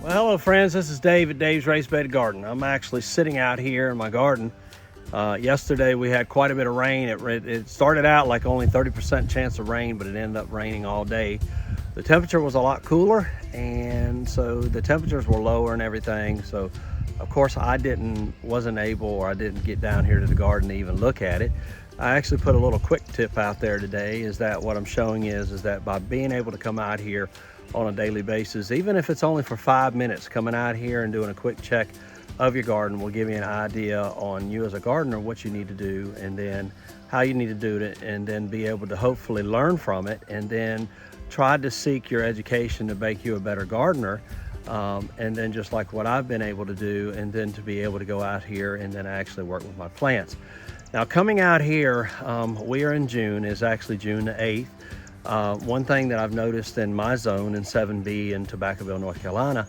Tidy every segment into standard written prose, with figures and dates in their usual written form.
Well, hello friends, this is Dave at Dave's Raised Bed Garden. I'm actually sitting out here in my garden. Yesterday we had quite a bit of rain. It started out like only 30% chance of rain, but it ended up raining all day. The temperature was a lot cooler, and so the temperatures were lower and everything. So of course I wasn't able, or I didn't get down here to the garden to even look at it. I actually put a little quick tip out there today, is that what I'm showing is that by being able to come out here on a daily basis, even if it's only for 5 minutes, coming out here and doing a quick check of your garden will give you an idea on you as a gardener, what you need to do, and then how you need to do it, and then be able to hopefully learn from it, and then try to seek your education to make you a better gardener. And then just like what I've been able to do, and then to be able to go out here and then actually work with my plants. Now coming out here, we are in June, is actually June the 8th. One thing that I've noticed in my zone in 7B in Tobaccoville, North Carolina,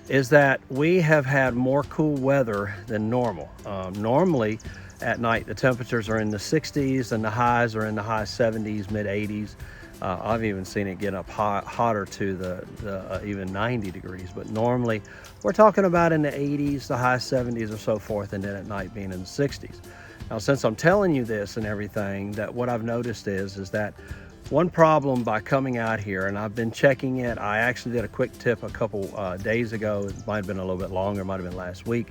is that we have had more cool weather than normal. Normally at night the temperatures are in the 60s and the highs are in the high 70s, mid 80s. I've even seen it get up hotter to the even 90 degrees, but normally we're talking about in the 80s, the high 70s or so forth, and then at night being in the 60s. Now since I'm telling you this and everything, that what I've noticed is that one problem by coming out here, and I've been checking it, I actually did a quick tip a couple days ago, it might have been a little bit longer, it might have been last week,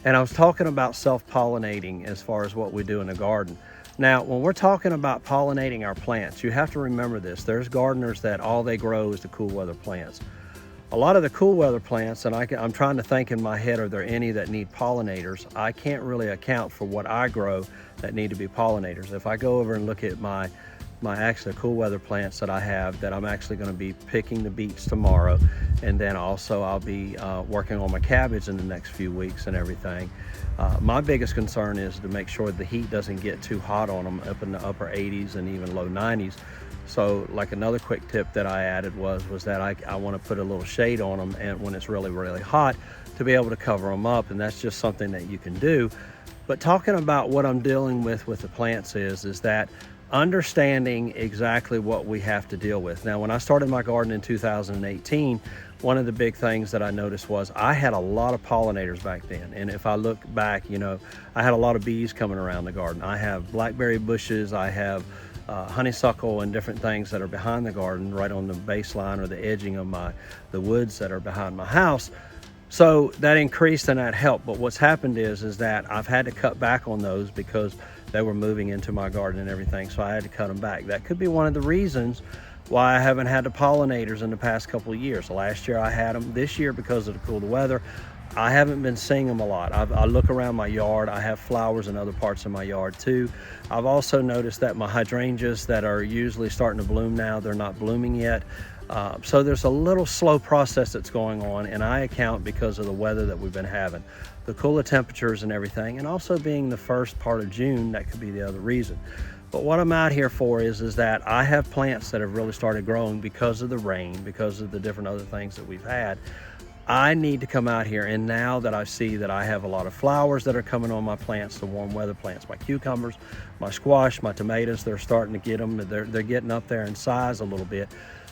and I was talking about self-pollinating as far as what we do in the garden. Now when we're talking about pollinating our plants, you have to remember this. There's gardeners that all they grow is the cool weather plants. A lot of the cool weather plants, and I'm trying to think in my head, are there any that need pollinators? I can't really account for what I grow that need to be pollinators. If I go over and look at my actual cool weather plants that I have, that I'm actually going to be picking the beets tomorrow, and then also I'll be working on my cabbage in the next few weeks and everything. My biggest concern is to make sure the heat doesn't get too hot on them, up in the upper 80s and even low 90s. So like another quick tip that I added was that I want to put a little shade on them, and when it's really hot, to be able to cover them up, and that's just something that you can do. But talking about what I'm dealing with the plants is that understanding exactly what we have to deal with. Now when I started my garden in 2018, one of the big things that I noticed was I had a lot of pollinators back then. And if I look back, you know, I had a lot of bees coming around the garden. I have blackberry bushes, I have honeysuckle and different things that are behind the garden, right on the baseline or the edging of the woods that are behind my house. So that increased and that helped. But what's happened is that I've had to cut back on those because they were moving into my garden and everything. So I had to cut them back. That could be one of the reasons why I haven't had the pollinators in the past couple of years. Last year I had them. This year, because of the cooler weather, I haven't been seeing them a lot. I look around my yard. I have flowers in other parts of my yard too. I've also noticed that my hydrangeas that are usually starting to bloom now, they're not blooming yet. So there's a little slow process that's going on, and I account because of the weather that we've been having, the cooler temperatures and everything, and also being the first part of June, that could be the other reason. But what I'm out here for is that I have plants that have really started growing because of the rain, because of the different other things that we've had. I need to come out here, and now that I see that I have a lot of flowers that are coming on my plants, the warm weather plants, my cucumbers, my squash, my tomatoes, they're starting to get them, they're getting up there in size a little bit.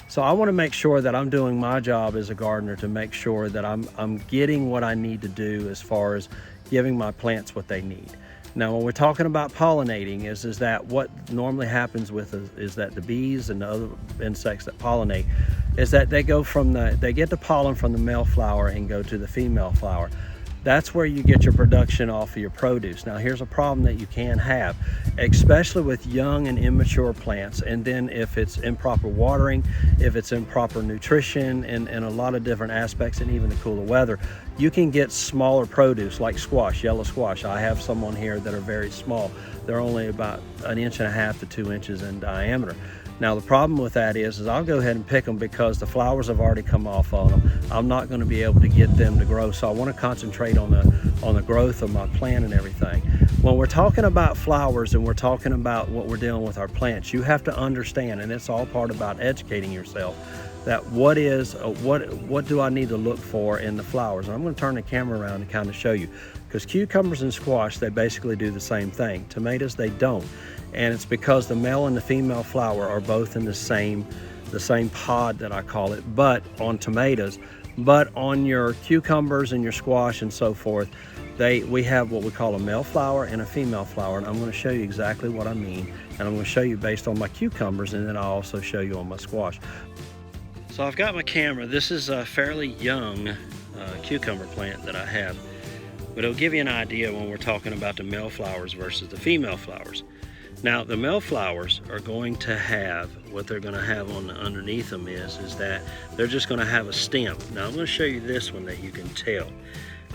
So I want to make sure that I'm doing my job as a gardener to make sure that I'm getting what I need to do as far as giving my plants what they need. Now when we're talking about pollinating is that what normally happens with is that the bees and the other insects that pollinate is that they get the pollen from the male flower and go to the female flower. That's where you get your production off of your produce. Now here's a problem that you can have, especially with young and immature plants, and then if it's improper watering, if it's improper nutrition, and a lot of different aspects, and even the cooler weather, you can get smaller produce like squash, yellow squash. I have some on here that are very small. They're only about 1.5 inches to 2 inches in diameter. Now the problem with that is I'll go ahead and pick them because the flowers have already come off on them. I'm not going to be able to get them to grow, so I want to concentrate on the growth of my plant and everything. When we're talking about flowers and we're talking about what we're dealing with our plants, you have to understand, and it's all part about educating yourself, that what do I need to look for in the flowers. And I'm going to turn the camera around and kind of show you, because cucumbers and squash, they basically do the same thing. Tomatoes, they don't. And it's because the male and the female flower are both in the same pod that I call it. But on tomatoes, But on your cucumbers and your squash and so forth, we have what we call a male flower and a female flower, and I'm going to show you exactly what I mean, and I'm going to show you based on my cucumbers, and then I'll also show you on my squash. So I've got my camera. This is a fairly young cucumber plant that I have, but it'll give you an idea when we're talking about the male flowers versus the female flowers. Now the male flowers are going to have, what they're going to have on underneath them is that they're just going to have a stem. Now I'm going to show you this one that you can tell.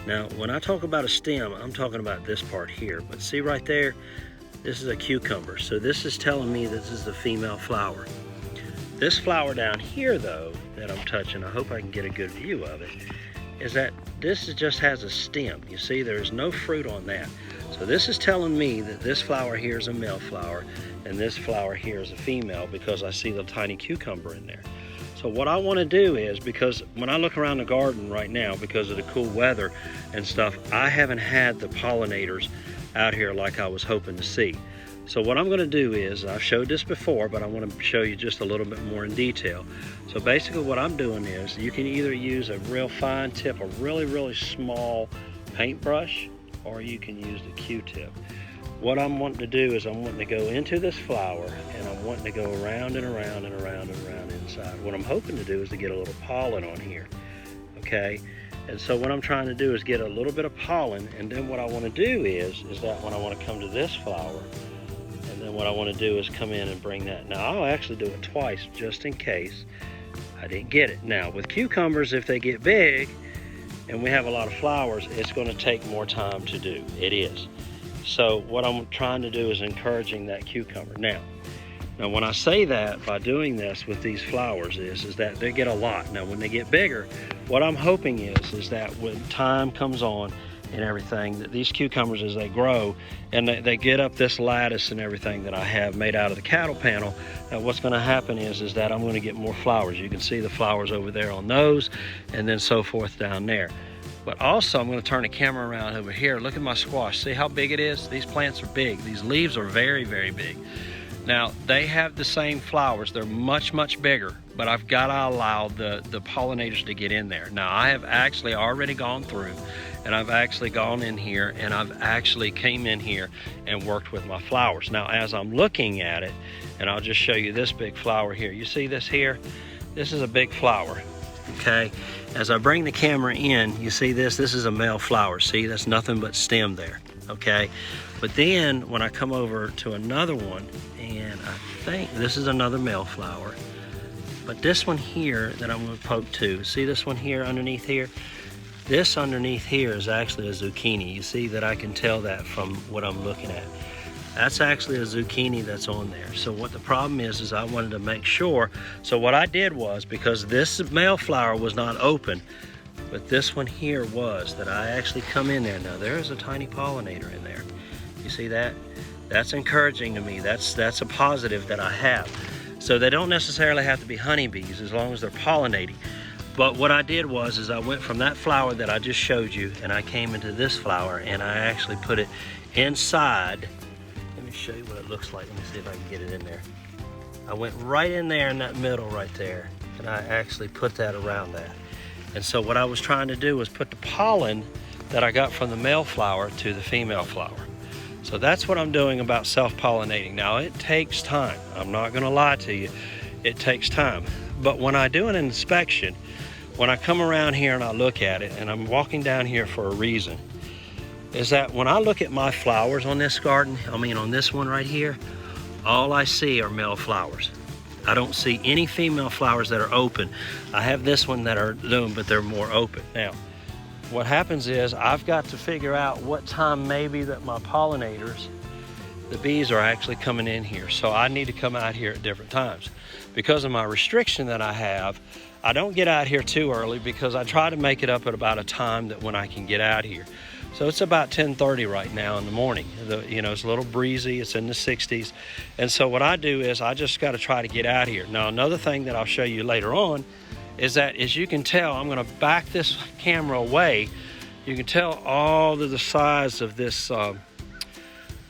Now when I talk about a stem, I'm talking about this part here, but see right there, this is a cucumber. So this is telling me this is the female flower. This flower down here though, that I'm touching, I hope I can get a good view of it, is that this just has a stem. You see, there's no fruit on that. So this is telling me that this flower here is a male flower and this flower here is a female, because I see the tiny cucumber in there. So what I want to do is, because when I look around the garden right now, because of the cool weather and stuff, I haven't had the pollinators out here like I was hoping to see. So what I'm going to do is, I've showed this before, but I want to show you just a little bit more in detail. So basically what I'm doing is, you can either use a real fine tip, a really, really small paintbrush, or you can use the Q-tip. What I'm wanting to do is I'm wanting to go into this flower, and I'm wanting to go around and around and around and around inside. What I'm hoping to do is to get a little pollen on here, okay? And so what I'm trying to do is get a little bit of pollen, and then what I want to do is that when I want to come to this flower, and then what I want to do is come in and bring that. Now I'll actually do it twice just in case I didn't get it. Now with cucumbers, if they get big and we have a lot of flowers, it's going to take more time to do. It is. So what I'm trying to do is encouraging that cucumber. Now when I say that, by doing this with these flowers is that they get a lot. Now when they get bigger, what I'm hoping is that when time comes on and everything, that these cucumbers, as they grow and they get up this lattice and everything that I have made out of the cattle panel, what's going to happen is that I'm going to get more flowers. You can see the flowers over there on those, and then so forth down there. But also I'm going to turn the camera around over here. Look at my squash. See how big it is? These plants are big. These leaves are very, very big. Now they have the same flowers. They're much, much bigger, but I've got to allow the pollinators to get in there. Now I have actually already gone through, and I've actually gone in here, and I've actually came in here and worked with my flowers. Now as I'm looking at it, and I'll just show you this big flower here. You see this here? This is a big flower, okay? As I bring the camera in, you see this is a male flower. See, that's nothing but stem there, okay? But then when I come over to another one, and I think this is another male flower, but this one here that I'm going to poke to, see this one here underneath here? This underneath here is actually a zucchini. You see that I can tell that from what I'm looking at. That's actually a zucchini that's on there. So what the problem is I wanted to make sure. So what I did was, because this male flower was not open, but this one here was, that I actually come in there. Now there is a tiny pollinator in there. You see that? That's encouraging to me. That's a positive that I have. So they don't necessarily have to be honeybees as long as they're pollinating. But what I did was I went from that flower that I just showed you, and I came into this flower, and I actually put it inside. Let me show you what it looks like. Let me see if I can get it in there. I went right in there in that middle right there, and I actually put that around that. And so what I was trying to do was put the pollen that I got from the male flower to the female flower. So that's what I'm doing about self-pollinating. Now it takes time. I'm not gonna lie to you. It takes time. But when I do an inspection, when I come around here and I look at it, and I'm walking down here for a reason, is that when I look at my flowers on this garden, on this one right here, all I see are male flowers. I don't see any female flowers that are open. I have this one that are doomed, but they're more open. Now, what happens is I've got to figure out what time maybe that my pollinators, the bees, are actually coming in here. So I need to come out here at different times. Because of my restriction that I have, I don't get out here too early, because I try to make it up at about a time that when I can get out here. So it's about 10:30 right now in the morning. It's a little breezy, it's in the 60s. And so what I do is I just got to try to get out here. Now another thing that I'll show you later on is that, as you can tell, I'm going to back this camera away. You can tell all of the size of this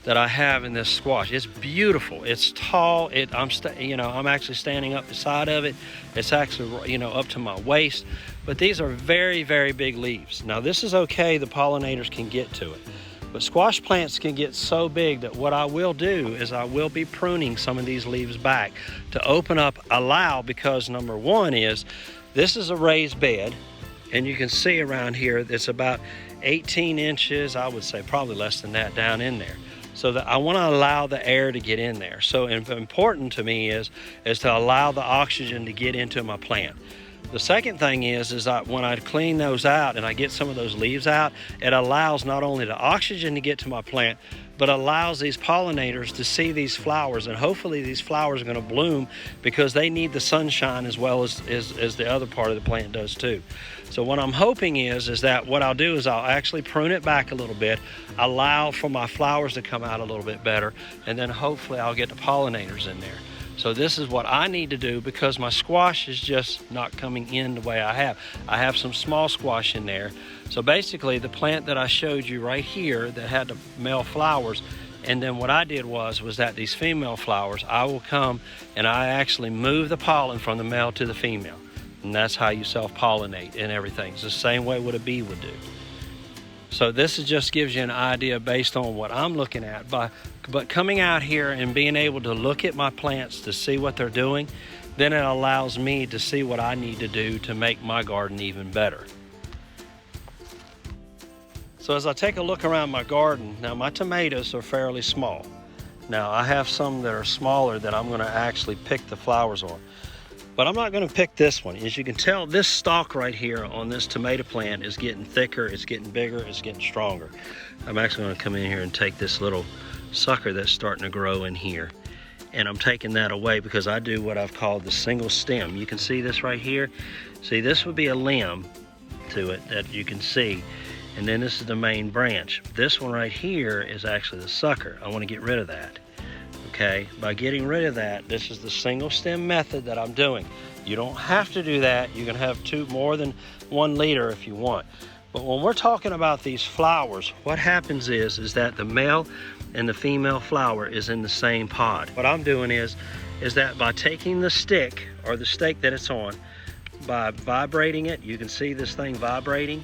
that I have in this squash. It's beautiful. It's tall. I'm actually standing up beside of it. It's actually up to my waist. but these are very, very big leaves. Now this is okay, the pollinators can get to it. But squash plants can get so big that what I will do is I will be pruning some of these leaves back to open up, allow, because number one is, this is a raised bed, and you can see around here, it's about 18 inches, I would say probably less than that, down in there. So that I want to allow the air to get in there. So important to me is to allow the oxygen to get into my plant. The second thing is when I clean those out and I get some of those leaves out, it allows not only the oxygen to get to my plant, but allows these pollinators to see these flowers, and hopefully these flowers are going to bloom because they need the sunshine as well as the other part of the plant does too. So what I'm hoping is that what I'll do is I'll actually prune it back a little bit, allow for my flowers to come out a little bit better, and then hopefully I'll get the pollinators in there. So this is what I need to do because my squash is just not coming in the way I have. I have some small squash in there. So basically the plant that I showed you right here that had the male flowers, and then what I did was that these female flowers, I will come and I actually move the pollen from the male to the female. And that's how you self-pollinate and everything. It's the same way what a bee would do. So this just gives you an idea based on what I'm looking at. But coming out here and being able to look at my plants to see what they're doing, then it allows me to see what I need to do to make my garden even better. So as I take a look around my garden, now my tomatoes are fairly small. Now I have some that are smaller that I'm gonna actually pick the flowers on. But I'm not gonna pick this one. As you can tell, this stalk right here on this tomato plant is getting thicker, it's getting bigger, it's getting stronger. I'm actually gonna come in here and take this little sucker that's starting to grow in here. And I'm taking that away because I do what I've called the single stem. You can see this right here. See, this would be a limb to it that you can see. And then this is the main branch. This one right here is actually the sucker. I wanna get rid of that. Okay, by getting rid of that, this is the single stem method that I'm doing. You don't have to do that. You can have more than 1 liter if you want. But when we're talking about these flowers, what happens is that the male and the female flower is in the same pod. What I'm doing is that by taking the stick or the stake that it's on, by vibrating it, you can see this thing vibrating,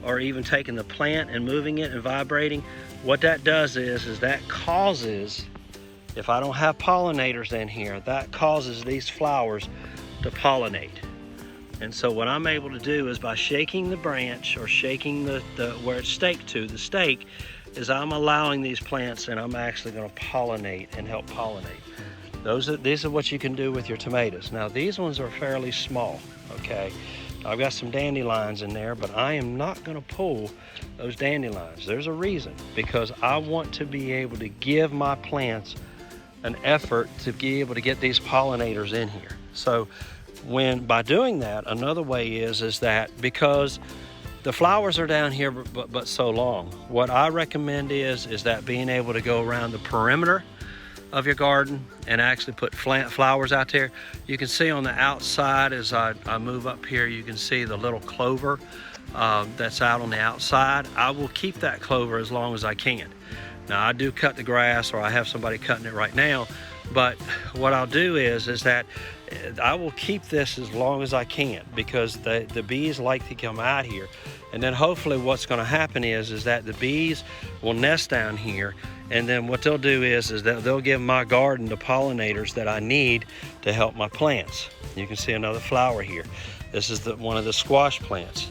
or even taking the plant and moving it and vibrating, what that does is that causes, if I don't have pollinators in here, that causes these flowers to pollinate. And so what I'm able to do is by shaking the branch or shaking the where it's staked to, the stake, is I'm allowing these plants and I'm actually gonna pollinate and help pollinate. These are what you can do with your tomatoes. Now these ones are fairly small, okay? I've got some dandelions in there, but I am not gonna pull those dandelions. There's a reason, because I want to be able to give my plants an effort to be able to get these pollinators in here. So by doing that, another way is that because the flowers are down here but so long, what I recommend is that being able to go around the perimeter of your garden and actually put flowers out there. You can see on the outside as I move up here, you can see the little clover that's out on the outside. I will keep that clover as long as I can. Now I do cut the grass, or I have somebody cutting it right now, but what I'll do is that I will keep this as long as I can, because the bees like to come out here. And then hopefully what's going to happen is that the bees will nest down here, and then what they'll do is that they'll give my garden the pollinators that I need to help my plants. You can see another flower here. This is one of the squash plants.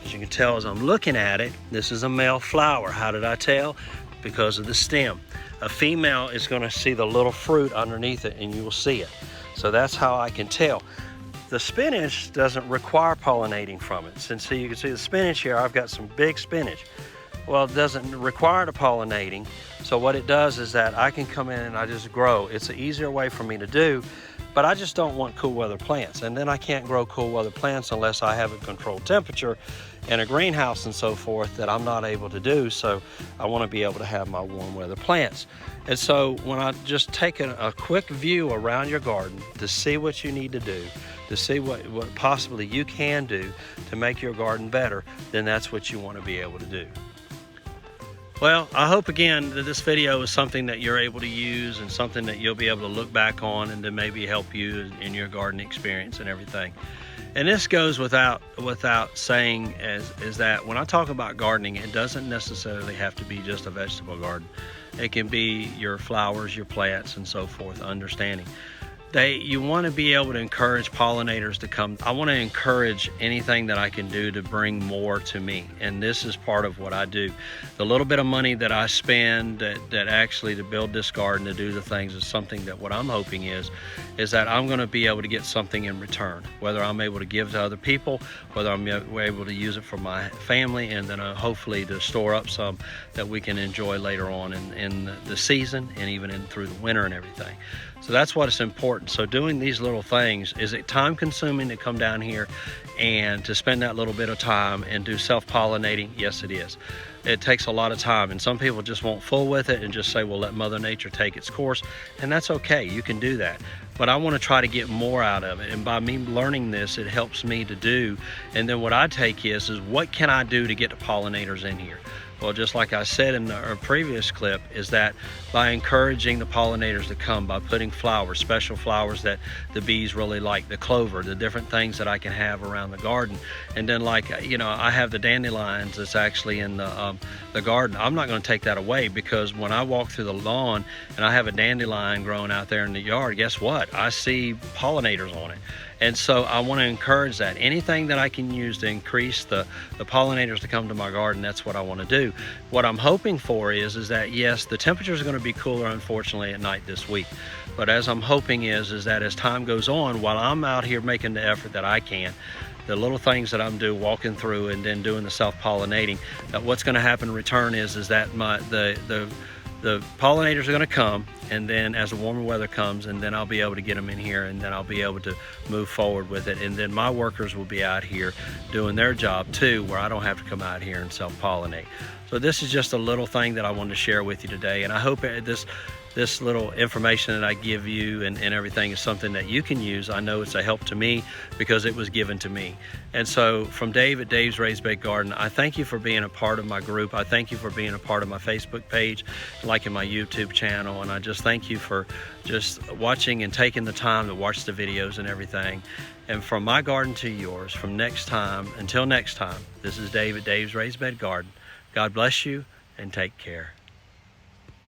As you can tell as I'm looking at it, this is a male flower. How did I tell? Because of the stem. A female is going to see the little fruit underneath it, and you will see it. So that's how I can tell. The spinach doesn't require pollinating from it. Since you can see the spinach here, I've got some big spinach. Well, it doesn't require the pollinating. So what it does is that I can come in and I just grow. It's an easier way for me to do, but I just don't want cool weather plants. And then I can't grow cool weather plants unless I have a controlled temperature and a greenhouse and so forth that I'm not able to do. So I want to be able to have my warm weather plants. And so when I just take a quick view around your garden to see what you need to do, to see what possibly you can do to make your garden better, then that's what you want to be able to do. Well, I hope again that this video is something that you're able to use and something that you'll be able to look back on and to maybe help you in your gardening experience and everything. And this goes without saying, is that when I talk about gardening, it doesn't necessarily have to be just a vegetable garden. It can be your flowers, your plants, and so forth. Understanding you want to be able to encourage pollinators to come. I want to encourage anything that I can do to bring more to me, and this is part of what I do. The little bit of money that I spend that actually to build this garden, to do the things, is something that what I'm hoping is that I'm going to be able to get something in return, whether I'm able to give to other people, whether I'm able to use it for my family, and then hopefully to store up some that we can enjoy later on in the season, and even through the winter and everything. So that's what is important. So doing these little things, is it time consuming to come down here and to spend that little bit of time and do self-pollinating? Yes, it is. It takes a lot of time, and some people just won't fool with it and just say, well, let Mother Nature take its course, and that's okay. You can do that. But I want to try to get more out of it, and by me learning this, it helps me to do. And then what I take is what can I do to get the pollinators in here? Well, just like I said in our previous clip, is that by encouraging the pollinators to come, by putting flowers, special flowers that the bees really like, the clover, the different things that I can have around the garden. And then, like, you know, I have the dandelions that's actually in the garden. I'm not going to take that away, because when I walk through the lawn and I have a dandelion growing out there in the yard, guess what? I see pollinators on it. And so I want to encourage that. Anything that I can use to increase the pollinators to come to my garden, that's what I want to do. What I'm hoping for is that, yes, the temperatures are going to be cooler, unfortunately, at night this week. But as I'm hoping is that as time goes on, while I'm out here making the effort that I can, the little things that I'm doing, walking through and then doing the self-pollinating, that what's going to happen in return is that the pollinators are going to come, and then as the warmer weather comes, and then I'll be able to get them in here, and then I'll be able to move forward with it. And then my workers will be out here doing their job too, where I don't have to come out here and self-pollinate. So this is just a little thing that I wanted to share with you today, and I hope this little information that I give you and everything is something that you can use. I know it's a help to me because it was given to me. And so from Dave at Dave's Raised Bed Garden, I thank you for being a part of my group. I thank you for being a part of my Facebook page, liking my YouTube channel, and I just thank you for just watching and taking the time to watch the videos and everything. And from my garden to yours, from next time, until next time, this is Dave at Dave's Raised Bed Garden. God bless you and take care.